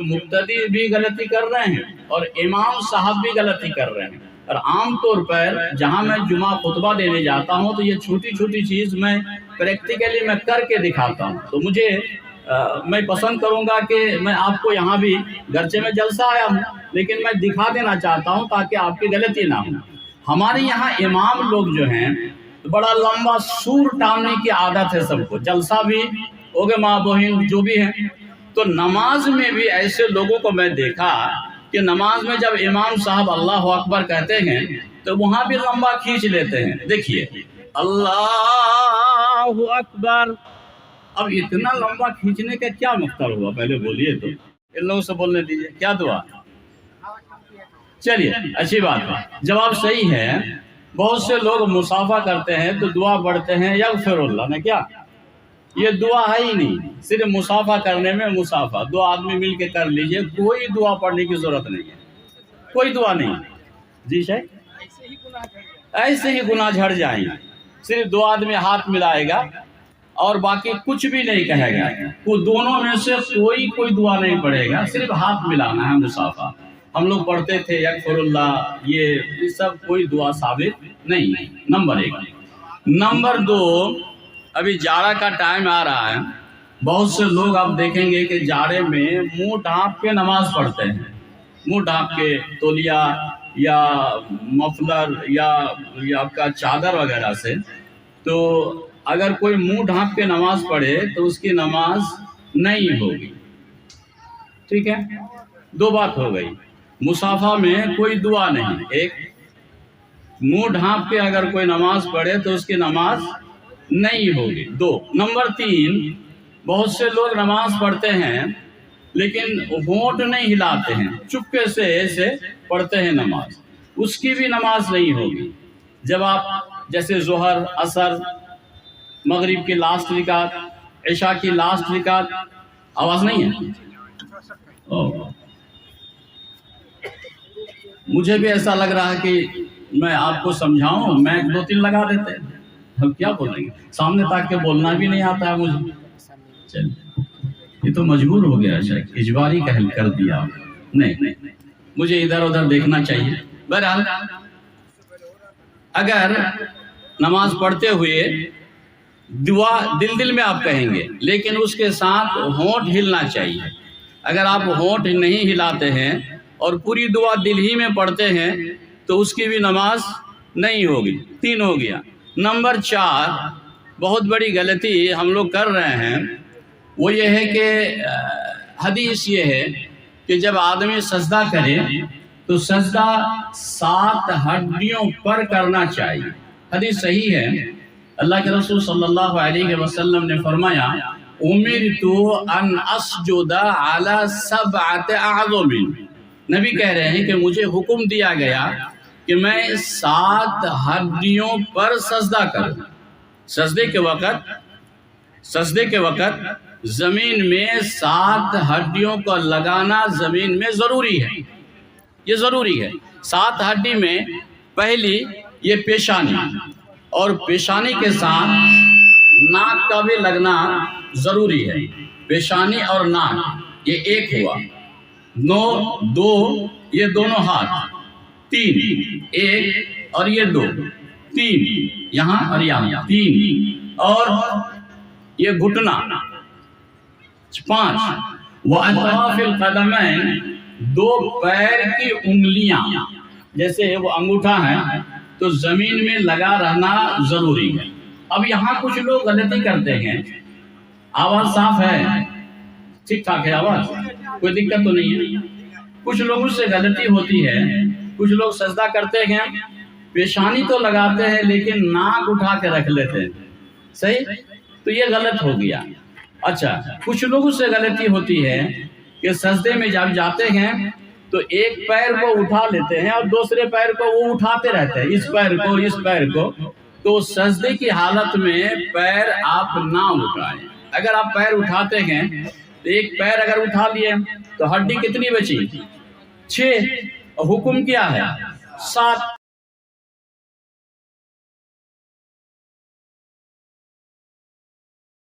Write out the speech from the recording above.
मुक्तदी भी गलती कर रहे हैं और इमाम साहब भी गलती कर रहे हैं। और आम तौर पर जहाँ मैं जुमा खुतबा देने जाता हूँ तो ये छोटी छोटी चीज़ मैं प्रैक्टिकली मैं करके दिखाता हूँ। तो मुझे मैं पसंद करूँगा कि मैं आपको यहाँ भी, गर्चे में जलसा आया हूँ लेकिन मैं दिखा देना चाहता हूँ ताकि आपकी गलती ना हो। हमारे यहाँ इमाम लोग जो हैं तो बड़ा लंबा सूर टालने की आदत है सबको, जलसा भी हो गए, माँ बहन जो भी हैं। तो नमाज में भी ऐसे लोगों को मैं देखा कि नमाज में जब इमाम साहब अल्लाह अकबर कहते हैं तो वहाँ भी लंबा खींच लेते हैं। देखिए अल्लाह अकबर, अब इतना लंबा खींचने का क्या मतलब हुआ, पहले बोलिए तो, इन लोगों से बोलने दीजिए। क्या दुआ? चलिए अच्छी बात है, जवाब सही है। बहुत से लोग मुसाफा करते हैं तो दुआ पढ़ते हैं यगफिरुल्लाह में, क्या ये दुआ है ही नहीं, सिर्फ मुसाफा करने में मुसाफा, दो आदमी मिल के कर लीजिए, कोई दुआ पढ़ने की जरूरत नहीं है, कोई दुआ नहीं। जी शायद ऐसे ही गुनाह झड़ जाएंगे। सिर्फ दो आदमी हाथ मिलाएगा और बाकी कुछ भी नहीं कहेगा, वो दोनों में से कोई दुआ नहीं पड़ेगा, सिर्फ हाथ मिलाना है, मुसाफा। हम लोग पढ़ते थे यगफिरुल्लाह, ये सब कोई दुआ साबित नहीं है, नंबर एक। नंबर दो, अभी जाड़ा का टाइम आ रहा है, बहुत से लोग आप देखेंगे कि जाड़े में मुंह ढाँप के नमाज पढ़ते हैं, मुंह ढाँप के तौलिया या मफलर या आपका चादर वगैरह से। तो अगर कोई मुंह ढाँप के नमाज पढ़े तो उसकी नमाज नहीं होगी। ठीक है, दो बात हो गई, मुसाफा में कोई दुआ नहीं, एक मुंह ढाँप के अगर कोई नमाज पढ़े तो उसकी नमाज नहीं होगी, दो। नंबर तीन, बहुत से लोग नमाज पढ़ते हैं लेकिन होंठ नहीं हिलाते हैं, चुपके से ऐसे पढ़ते हैं नमाज, उसकी भी नमाज नहीं होगी। जब आप जैसे जोहर, असर, मगरिब की लास्ट रिकात, इशा की लास्ट रिकात, आवाज नहीं है? मुझे भी ऐसा लग रहा है कि मैं आपको समझाऊं, मैं दो तीन लगा देते हैं, हम क्या बोलेंगे, सामने ताक के बोलना भी नहीं आता है मुझे। चलिए, ये तो मजबूर हो गया, शायद इजबारी कहल कर दिया। नहीं, मुझे इधर उधर देखना चाहिए। बहरहाल, अगर नमाज पढ़ते हुए दुआ दिल में आप कहेंगे लेकिन उसके साथ होंठ हिलना चाहिए। अगर आप होंठ नहीं हिलाते हैं और पूरी दुआ दिल ही में पढ़ते हैं तो उसकी भी नमाज नहीं होगी। तीन हो गया। नंबर चार, बहुत बड़ी गलती हम लोग कर रहे हैं, वो ये है कि हदीस ये है कि जब आदमी सजदा करे तो सजदा 7 हड्डियों पर करना चाहिए। हदीस सही है, अल्लाह के रसूल सल्लल्लाहु अलैहि वसल्लम ने फरमाया, उमिरतु अन अस्जुदा अला सबअति अअज़मिन। नबी कह रहे हैं कि मुझे हुक्म दिया गया कि मैं 7 हड्डियों पर सजदा करूं। सजदे के वक़्त ज़मीन में 7 हड्डियों को लगाना ज़मीन में ज़रूरी है, ये ज़रूरी है। 7 हड्डी में पहली ये पेशानी, और पेशानी के साथ नाक का भी लगना ज़रूरी है। पेशानी और नाक ये एक हुआ, 2 ये दोनों हाथ, 3 एक और ये 2, 3 यहाँ और यहाँ, 3 और ये घुटना, 5 व अतराफिल कदमैन, 2 पैर की उंगलियां, जैसे वो अंगूठा है तो जमीन में लगा रहना जरूरी है। अब यहाँ कुछ लोग गलती करते हैं, आवाज साफ है, ठीक ठाक है आवाज, कोई दिक्कत तो नहीं है। कुछ लोगों से गलती होती है, कुछ लोग सजदा करते हैं, पेशानी तो लगाते हैं लेकिन नाक उठा के रख लेते हैं, सही, तो ये गलत हो गया। अच्छा, कुछ लोगों से गलती होती है कि सजदे में जब जाते हैं तो एक पैर को उठा लेते हैं और दूसरे पैर को वो उठाते रहते हैं, इस पैर को, तो सजदे की हालत में पैर आप ना उठाएं। अगर आप पैर उठाते हैं तो एक पैर अगर उठा लिए तो हड्डी कितनी बची? 6, हुक्म क्या है? 7।